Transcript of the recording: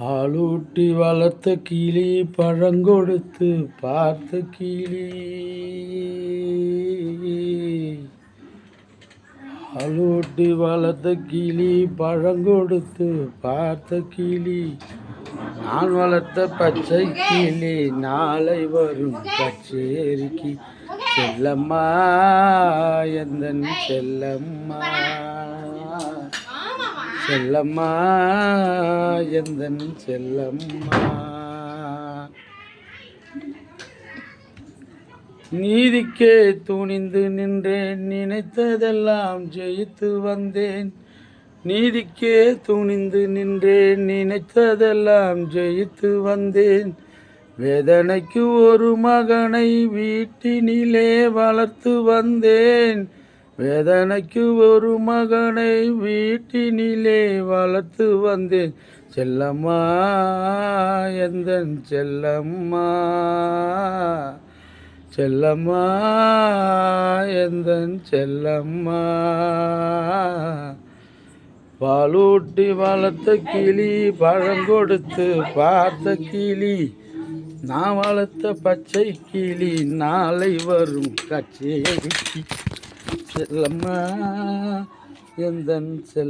பாலூட்டி வளர்த்த கிளி பழங்கொடுத்து பார்த்த கிளி. பாலூட்டி வளர்த்த கிளி பழங்கொடுத்து பார்த்த கிளி. நான் வளர்த்த பச்சை கிளி நாளை வரும் கச்சேரிக்கு. செல்லம்மா எந்தன் செல்லம்மா, செல்லம்மா எந்தன் செல்லம்மா. நீதிக்கே துணிந்து நின்றேன், நினைத்ததெல்லாம் ஜெயித்து வந்தேன். நீதிக்கே துணிந்து நின்றேன், நினைத்ததெல்லாம் ஜெயித்து வந்தேன். வேதனைக்கு ஒரு மகனை வீட்டினிலே வளர்த்து வந்தேன். வேதனைக்கு ஒரு மகனை வீட்டினிலே வளர்த்து வந்தேன். செல்லம்மா எந்தன் செல்லம்மா, செல்லம்மா எந்தன் செல்லம்மா. பாலூட்டி வளர்த்த கிளி பழங்கொடுத்து பார்த்த கிளி. நான் வளர்த்த பச்சை கிளி நாளை வரும் கச்சேரிக்கு. செல்லம்மா எந்தன் செல்ல